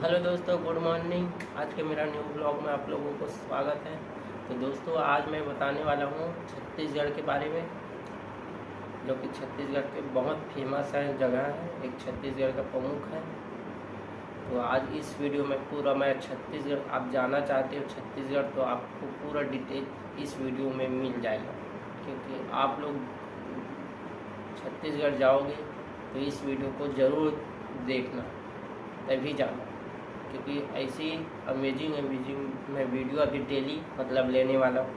Hello दोस्तों, good morning. आज के मेरा न्यू ब्लॉग में आप लोगों को स्वागत है। तो दोस्तों, आज मैं बताने वाला हूँ छत्तीसगढ़ के बारे में, जो कि छत्तीसगढ़ के बहुत फेमस है जगह है, एक छत्तीसगढ़ का प्रमुख है। तो आज इस वीडियो में पूरा मैं छत्तीसगढ़, आप जाना चाहते हो छत्तीसगढ़ तो आपको पूरा डिटेल इस वीडियो में मिल जाएगा, क्योंकि आप लोग छत्तीसगढ़ जाओगे तो इस वीडियो को ज़रूर देखना, तभी जाना, क्योंकि ऐसी अमेजिंग मैं वीडियो अभी डेली लेने वाला हूँ।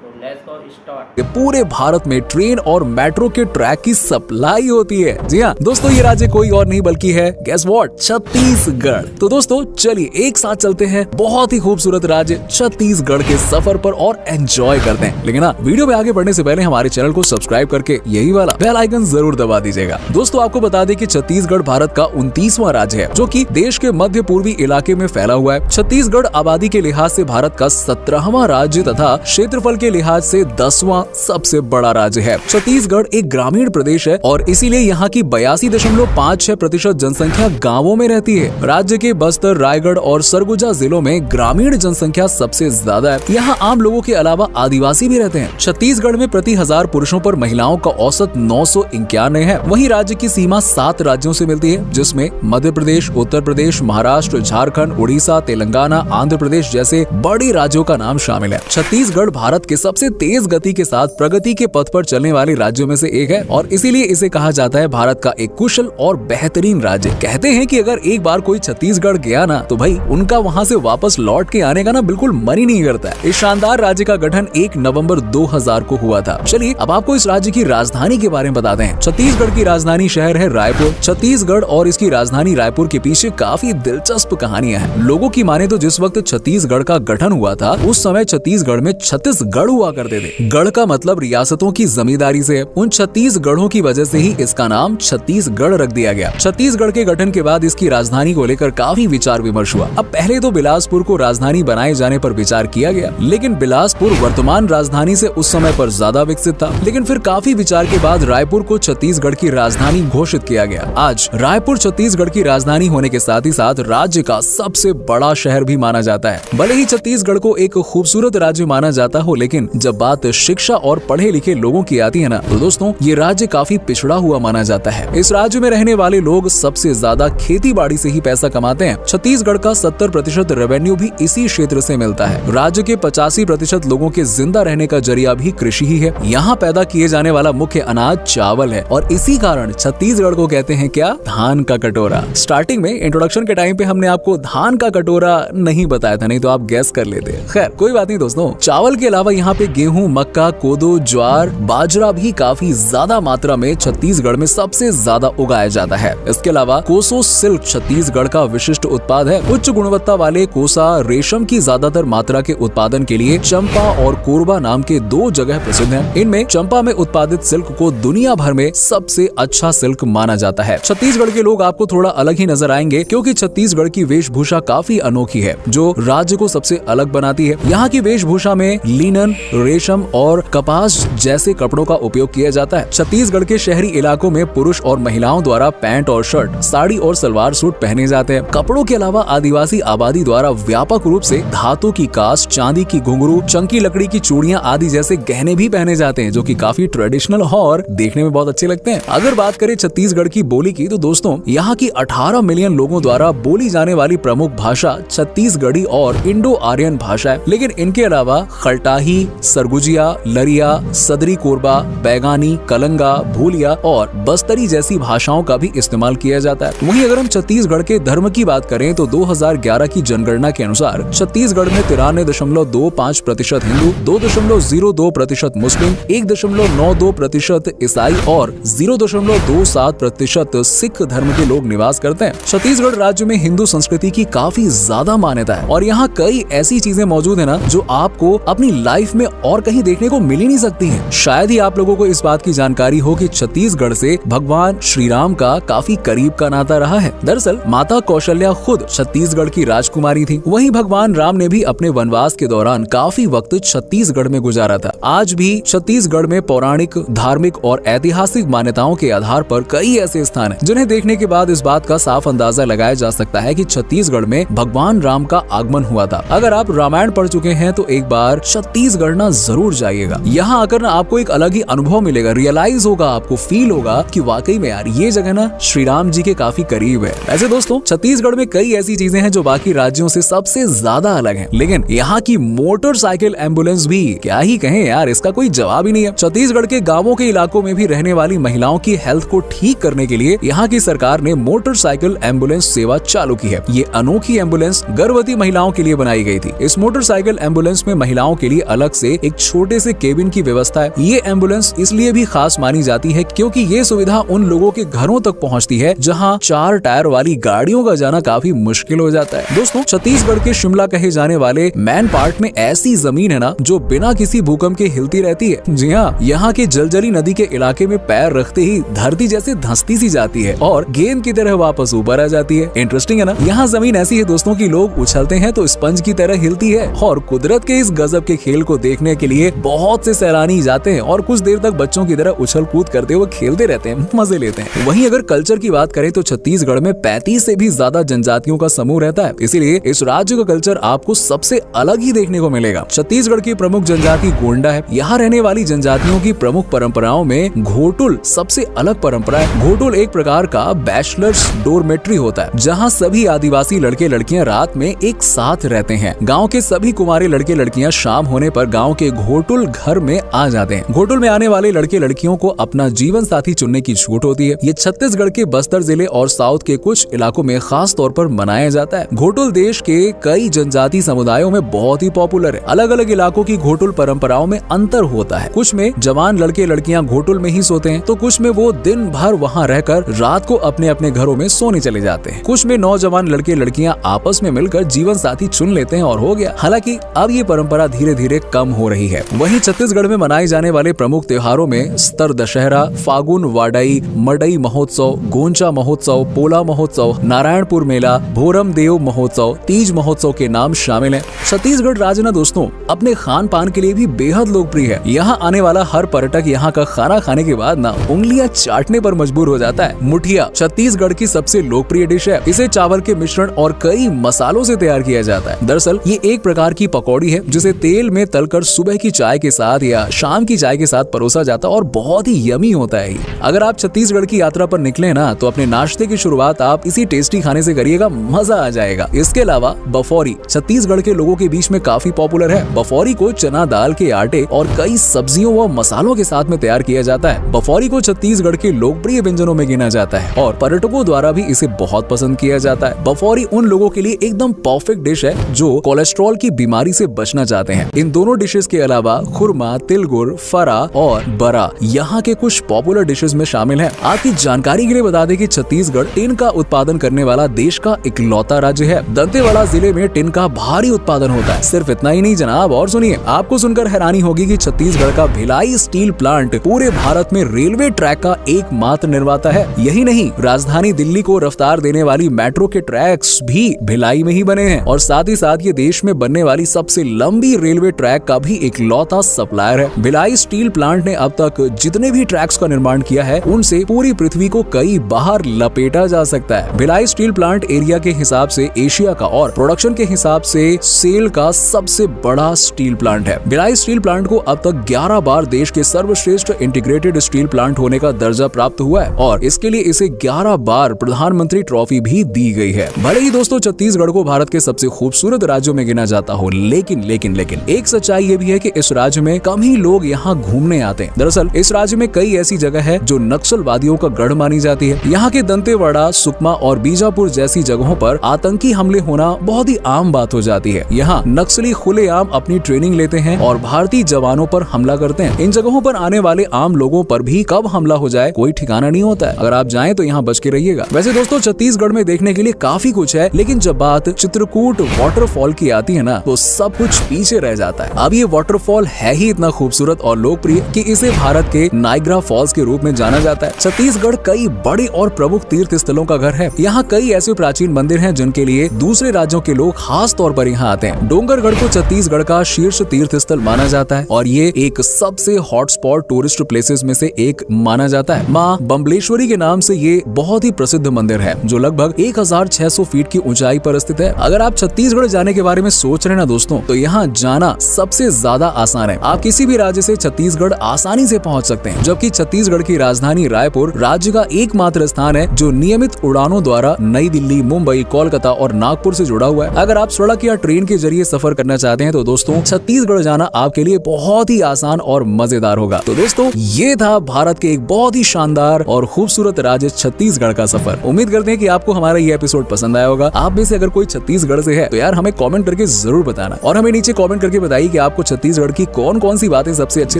तो लेट्स गो स्टार्ट। पूरे भारत में ट्रेन और मेट्रो के ट्रैक की सप्लाई होती है। जी हाँ दोस्तों, ये राज्य कोई और नहीं बल्कि है गेस व्हाट, छत्तीसगढ़। तो दोस्तों चलिए एक साथ चलते हैं बहुत ही खूबसूरत राज्य छत्तीसगढ़ के सफर पर और एंजॉय करते हैं। लेकिन ना, वीडियो में आगे बढ़ने से पहले हमारे चैनल को सब्सक्राइब करके यही वाला बेल आइकन जरूर दबा दीजिएगा। दोस्तों आपको बता दें कि छत्तीसगढ़ भारत का 29वां राज्य है, जो कि देश के मध्य पूर्वी इलाके में फैला हुआ है। छत्तीसगढ़ आबादी के लिहाज से भारत का 17वां राज्य तथा क्षेत्रफल के लिहाज से 10वां सबसे बड़ा राज्य है। छत्तीसगढ़ एक ग्रामीण प्रदेश है और इसीलिए यहाँ की 82.56% जनसंख्या गांवों में रहती है। राज्य के बस्तर, रायगढ़ और सरगुजा जिलों में ग्रामीण जनसंख्या सबसे ज्यादा है। यहाँ आम लोगों के अलावा आदिवासी भी रहते हैं। छत्तीसगढ़ में प्रति 1000 पुरुषों पर महिलाओं का औसत 991 है। वहीं राज्य की सीमा 7 राज्यों से मिलती है, जिसमें मध्य प्रदेश, उत्तर प्रदेश, महाराष्ट्र, झारखंड, उड़ीसा, तेलंगाना, आंध्र प्रदेश जैसे बड़े राज्यों का नाम शामिल है। छत्तीसगढ़ भारत के सबसे तेज गति के साथ प्रगति के पथ पर चलने वाले राज्यों में से एक है और इसीलिए इसे कहा जाता है भारत का एक कुशल और बेहतरीन राज्य। कहते हैं कि अगर एक बार कोई छत्तीसगढ़ गया ना, तो भाई उनका वहाँ से वापस लौट के आने का ना बिल्कुल मन ही नहीं करता है। इस शानदार राज्य का गठन 1 नवंबर 2000 को हुआ था। चलिए अब आपको इस राज्य की राजधानी के बारे में बताते हैं। छत्तीसगढ़ की राजधानी शहर है रायपुर। छत्तीसगढ़ और इसकी राजधानी रायपुर के पीछे काफी दिलचस्प कहानियां हैं। लोगों की माने तो जिस वक्त छत्तीसगढ़ का गठन हुआ था, उस समय छत्तीसगढ़ में 36 गढ़ हुआ करते थे। गढ़ का मतलब रियासतों की जमींदारी से है। उन 36 गढ़ों की वजह से ही इसका नाम छत्तीसगढ़ रख दिया गया। छत्तीसगढ़ के गठन के बाद इसकी राजधानी को लेकर काफी विचार विमर्श हुआ। अब पहले तो बिलासपुर को राजधानी बनाए जाने पर विचार किया गया, लेकिन बिलासपुर वर्तमान राजधानी से उस समय पर ज्यादा विकसित था। लेकिन फिर काफी विचार के बाद रायपुर को छत्तीसगढ़ की राजधानी घोषित किया गया। आज रायपुर छत्तीसगढ़ की राजधानी होने के साथ ही साथ राज्य का सबसे बड़ा शहर भी माना जाता है। भले ही छत्तीसगढ़ को एक खूबसूरत राज्य माना जाता हो, लेकिन जब बात शिक्षा और पढ़े लिखे लोगों की आती है ना, तो दोस्तों ये राज्य काफी पिछड़ा हुआ माना जाता है। इस राज्य में रहने वाले लोग सबसे ज्यादा खेती बाड़ी से ही पैसा कमाते हैं। छत्तीसगढ़ का 70% रेवेन्यू भी इसी क्षेत्र से मिलता है। राज्य के 85% लोगों के जिंदा रहने का जरिया भी कृषि ही है। यहाँ पैदा किए जाने वाला मुख्य अनाज चावल है और इसी कारण छत्तीसगढ़ को कहते हैं क्या, धान का कटोरा। स्टार्टिंग में इंट्रोडक्शन के टाइम पे हमने आपको धान का कटोरा नहीं बताया था, नहीं तो आप गैस कर लेते। खैर कोई बात नहीं दोस्तों, चावल के अलावा यहाँ पे गेहूं, मक्का, कोदो, ज्वार, बाजरा भी काफी ज्यादा मात्रा में छत्तीसगढ़ में सबसे ज्यादा उगाया जाता है। इसके अलावा कोसो सिल्क छत्तीसगढ़ का विशिष्ट उत्पाद है। उच्च गुणवत्ता वाले कोसा रेशम की ज्यादातर मात्रा के उत्पादन के लिए चंपा और कोरबा नाम के 2 जगह प्रसिद्ध हैं। इनमें चंपा में उत्पादित सिल्क को दुनिया भर में सबसे अच्छा सिल्क माना जाता है। छत्तीसगढ़ के लोग आपको थोड़ा अलग ही नजर आएंगे, क्योंकि छत्तीसगढ़ की वेशभूषा काफी अनोखी है, जो राज्य को सबसे अलग बनाती है। यहाँ की वेशभूषा में लिनन, रेशम और कपास जैसे कपड़ों का उपयोग किया जाता है। छत्तीसगढ़ के शहरी इलाकों में पुरुष और महिलाओं द्वारा पैंट और शर्ट, साड़ी और सलवार सूट पहने जाते हैं। कपड़ों के अलावा आदिवासी आबादी द्वारा व्यापक रूप से धातु की कांच, चांदी की घुंघरू, चंकी लकड़ी की चूड़ियां आदि जैसे गहने भी पहने जाते हैं, जो कि काफी ट्रेडिशनल और देखने में बहुत अच्छे लगते हैं। अगर बात करें छत्तीसगढ़ की बोली की, तो दोस्तों यहाँ की 18 मिलियन लोगों द्वारा बोली जाने वाली प्रमुख भाषा छत्तीसगढ़ी और इंडो आर्यन भाषा है। लेकिन इनके अलावा खलटाही, सरगुजिया, लरिया, सदरी कोरबा, बैगानी, कलंगा, भूलिया और बस्तरी जैसी भाषाओं का भी इस्तेमाल किया जाता है। वहीं अगर हम छत्तीसगढ़ के धर्म की बात करें, तो 2011 की जनगणना के अनुसार छत्तीसगढ़ में 93.25% हिंदू, 2.02% मुस्लिम, 1.92% ईसाई और 0.27% सिख धर्म के लोग निवास करते हैं। छत्तीसगढ़ राज्य में हिंदू संस्कृति की काफी ज्यादा मान्यता है और यहाँ कई ऐसी चीजें मौजूद है ना, जो आपको अपनी लाइफ लाइफ में और कहीं देखने को मिल ही नहीं सकती है। शायद ही आप लोगों को इस बात की जानकारी हो कि छत्तीसगढ़ से भगवान श्री राम का काफी करीब का नाता रहा है। दरअसल माता कौशल्या खुद छत्तीसगढ़ की राजकुमारी थी। वहीं भगवान राम ने भी अपने वनवास के दौरान काफी वक्त छत्तीसगढ़ में गुजारा था। आज भी छत्तीसगढ़ में पौराणिक, धार्मिक और ऐतिहासिक मान्यताओं के आधार पर कई ऐसे स्थान हैं जिन्हें देखने के बाद इस बात का साफ अंदाजा लगाया जा सकता है कि छत्तीसगढ़ में भगवान राम का आगमन हुआ था। अगर आप रामायण पढ़ चुके हैं तो एक बार छत्तीसगढ़ ना जरूर जाइएगा। यहाँ आकर ना आपको एक अलग ही अनुभव मिलेगा, रियलाइज होगा, आपको फील होगा कि वाकई में यार ये जगह ना श्री राम जी के काफी करीब है। ऐसे दोस्तों छत्तीसगढ़ में कई ऐसी चीजें हैं जो बाकी राज्यों से सबसे ज्यादा अलग हैं, लेकिन यहाँ की मोटरसाइकिल एम्बुलेंस भी क्या ही कहें यार, इसका कोई जवाब ही नहीं है। छत्तीसगढ़ के गांवों के इलाकों में भी रहने वाली महिलाओं की हेल्थ को ठीक करने के लिए यहाँ की सरकार ने मोटरसाइकिल एम्बुलेंस सेवा चालू की है। ये अनोखी एम्बुलेंस गर्भवती महिलाओं के लिए बनाई गई थी। इस मोटरसाइकिल एम्बुलेंस में महिलाओं के लिए अलग से एक छोटे से केबिन की व्यवस्था है। ये एम्बुलेंस इसलिए भी खास मानी जाती है क्योंकि ये सुविधा उन लोगों के घरों तक पहुँचती है जहाँ 4 टायर वाली गाड़ियों का जाना काफी मुश्किल हो जाता है। दोस्तों छत्तीसगढ़ के शिमला कहे जाने वाले मैन पार्ट में ऐसी जमीन है ना जो बिना किसी भूकंप के हिलती रहती है। जी हाँ, यहाँ के जलजली नदी के इलाके में पैर रखते ही धरती जैसे धंसती सी जाती है और गेंद की तरह वापस ऊपर आ जाती है। इंटरेस्टिंग है ना। यहाँ जमीन ऐसी है दोस्तों कि लोग उछलते हैं तो स्पंज की तरह हिलती है और कुदरत के इस गजब के खेल को देखने के लिए बहुत से सैलानी जाते हैं और कुछ देर तक बच्चों की तरह उछल कूद करते हुए खेलते रहते हैं, मजे लेते हैं। वहीं अगर कल्चर की बात करें तो छत्तीसगढ़ में 35 से भी ज्यादा जनजातियों का समूह रहता है, इसीलिए इस राज्य का कल्चर आपको सबसे अलग ही देखने को मिलेगा। छत्तीसगढ़ की प्रमुख जनजाति गोंडा है। यहाँ रहने वाली जनजातियों की प्रमुख परंपराओं में घोटुल सबसे अलग परंपरा है। घोटुल एक प्रकार का बैचलर्स डोरमेट्री होता है जहाँ सभी आदिवासी लड़के लड़कियाँ रात में एक साथ रहते हैं। गाँव के सभी कुंवारे लड़के लड़कियाँ शाम होने पर गाँव के घोटुल घर में आ जाते हैं। घोटुल में आने वाले लड़के लड़कियों को अपना जीवन साथी चुनने की छूट होती है। ये छत्तीसगढ़ के बस्तर जिले और साउथ के कुछ इलाकों में खास तौर पर मनाया जाता है। घोटुल देश के कई जनजाति समुदायों में बहुत ही पॉपुलर है। अलग अलग इलाकों की घोटुल परंपराओं में अंतर होता है। कुछ में जवान लड़के लड़कियां घोटुल में ही सोते हैं तो कुछ में वो दिन भर वहां रहकर रात को अपने अपने घरों में सोने चले जाते हैं। कुछ में नौजवान लड़के लड़कियां आपस में मिलकर जीवन साथी चुन लेते हैं और हो गया। हालांकि अब ये परंपरा धीरे धीरे कम हो रही है। वहीं छत्तीसगढ़ में मनाए जाने वाले प्रमुख त्योहारों में स्तर दशहरा, फागुन वाडई, मडई महोत्सव, गोंचा महोत्सव, पोला महोत्सव, नारायणपुर मेला, भोरम देव महोत्सव, तीज महोत्सव के नाम शामिल हैं। छत्तीसगढ़ राज्य ना दोस्तों अपने खान पान के लिए भी बेहद लोकप्रिय है। यहाँ आने वाला हर पर्यटक यहाँ का खाना खाने के बाद ना उंगलियां चाटने पर मजबूर हो जाता है। मुठिया छत्तीसगढ़ की सबसे लोकप्रिय डिश है। इसे चावल के मिश्रण और कई मसालों से तैयार किया जाता है। दरअसल ये एक प्रकार की पकौड़ी है जिसे तेल में तलकर सुबह की चाय के साथ या शाम की चाय के साथ परोसा जाता है और बहुत ही यमी होता है। अगर आप छत्तीसगढ़ की यात्रा पर निकले ना तो अपने नाश्ते की शुरुआत आप इसी टेस्टी खाने से करिएगा, मजा आ जाएगा। इसके अलावा बफौरी छत्तीसगढ़ के लोगों के बीच में काफी पॉपुलर है। बफौरी को चना दाल के आटे और कई सब्जियों व मसालों के साथ में तैयार किया जाता है। बफौरी को छत्तीसगढ़ के लोकप्रिय व्यंजनों में गिना जाता है और पर्यटकों द्वारा भी इसे बहुत पसंद किया जाता है। बफौरी उन लोगों के लिए एकदम परफेक्ट डिश है जो कोलेस्ट्रॉल की बीमारी से बचना चाहते हैं। इन दोनों डिशेस के अलावा खुरमा, तिलगुर, फरा और बरा यहाँ के कुछ पॉपुलर डिशेस में शामिल है। आपकी जानकारी के लिए बता दें कि छत्तीसगढ़ टिन का उत्पादन करने वाला देश का इकलौता राज्य है। दंतेवाड़ा जिले में टिन का भारी उत्पादन होता है। सिर्फ इतना ही नहीं जनाब, और सुनिए, आपको सुनकर हैरानी होगी कि छत्तीसगढ़ का भिलाई स्टील प्लांट पूरे भारत में रेलवे ट्रैक का एकमात्र निर्माता है। यही नहीं, राजधानी दिल्ली को रफ्तार देने वाली मेट्रो के ट्रैक्स भी भिलाई में ही बने हैं और साथ ही साथ ये देश में बनने वाली सबसे लंबी रेलवे ट्रैक का भी इकलौता सप्लायर है। भिलाई स्टील प्लांट ने अब तक जितने भी ट्रैक्स का निर्माण किया है उनसे पूरी पृथ्वी को कई बाहर लपेटा जा सकता है। भिलाई स्टील प्लांट एरिया के हिसाब से एशिया का और प्रोडक्शन के हिसाब से सेल का सबसे बड़ा स्टील प्लांट है। भिलाई स्टील प्लांट को अब तक 11 बार देश के सर्वश्रेष्ठ इंटीग्रेटेड स्टील प्लांट होने का दर्जा प्राप्त हुआ है और इसके लिए इसे 11 बार प्रधानमंत्री ट्रॉफी भी दी गई है। भले ही दोस्तों छत्तीसगढ़ को भारत के सबसे खूबसूरत राज्यों में गिना जाता हो, लेकिन एक सच्चाई ये भी है कि इस राज्य में कम ही लोग यहाँ घूमने आते हैं। दरअसल इस राज्य में कई ऐसी जगह है जो नक्सलवादियों का गढ़ मानी जाती है। यहाँ के दंतेवाड़ा, सुकमा और बीजापुर जैसी जगहों पर आतंकी हमले होना बहुत ही आम बात हो जाती है। यहाँ नक्सली खुलेआम अपनी ट्रेनिंग लेते हैं और भारतीय जवानों पर हमला करते हैं। इन जगहों पर आने वाले आम लोगों पर भी कब हमला हो जाए कोई ठिकाना नहीं होता है। अगर आप जाएं तो यहाँ बच के रहिएगा। वैसे दोस्तों छत्तीसगढ़ में देखने के लिए काफी कुछ है, लेकिन जब बात चित्रकूट वाटरफॉल की आती है ना तो सब कुछ पीछे रह जाता है। अब ये वाटरफॉल है ही इतना खूबसूरत और लोकप्रिय कि इसे भारत के नाइग्रा फॉल्स के रूप में जाना जाता है। छत्तीसगढ़ कई बड़े और प्रमुख तीर्थ स्थलों का घर है। यहाँ कई ऐसे प्राचीन मंदिर हैं जिनके लिए दूसरे राज्यों के लोग खास तौर पर यहाँ आते हैं। डोंगरगढ़ को छत्तीसगढ़ का शीर्ष तीर्थ स्थल माना जाता है और ये एक सबसे हॉटस्पॉट टूरिस्ट प्लेसेस में से एक माना जाता है। माँ बम्बलेश्वरी के नाम से ये बहुत ही प्रसिद्ध मंदिर है जो लगभग 1600 फीट की ऊंचाई पर स्थित है। अगर आप छत्तीसगढ़ जाने के बारे में सोच रहे हैं ना दोस्तों, तो यहाँ जाना सबसे ज्यादा आसान है। आप किसी भी राज्य से छत्तीसगढ़ आसानी से पहुँच सकते हैं, जबकि छत्तीसगढ़ की राजधानी रायपुर राज्य का एकमात्र स्थान है जो नियमित उड़ानों द्वारा नई दिल्ली, मुंबई, कोलकाता और नागपुर से जुड़ा हुआ है। अगर आप सड़क या ट्रेन के जरिए सफर करना चाहते हैं तो दोस्तों छत्तीसगढ़ जाना आपके लिए बहुत ही आसान और मजेदार होगा। तो दोस्तों ये था भारत के एक बहुत ही शानदार और खूबसूरत राज्य छत्तीसगढ़ का सफर। उम्मीद करते हैं कि आपको हमारा ये एपिसोड पसंद आया होगा। आप में से अगर कोई छत्तीसगढ़ से है तो यार हमें कमेंट करके जरूर बताना और हमें नीचे कमेंट करके बताइए कि आपको छत्तीसगढ़ की कौन कौन सी बातें सबसे अच्छी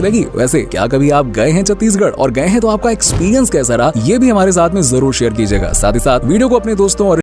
लगी। वैसे क्या कभी आप गए हैं छत्तीसगढ़, और गए हैं तो आपका एक्सपीरियंस कैसा रहा, ये भी हमारे साथ में जरूर शेयर कीजिएगा। साथ ही साथ वीडियो को अपने दोस्तों और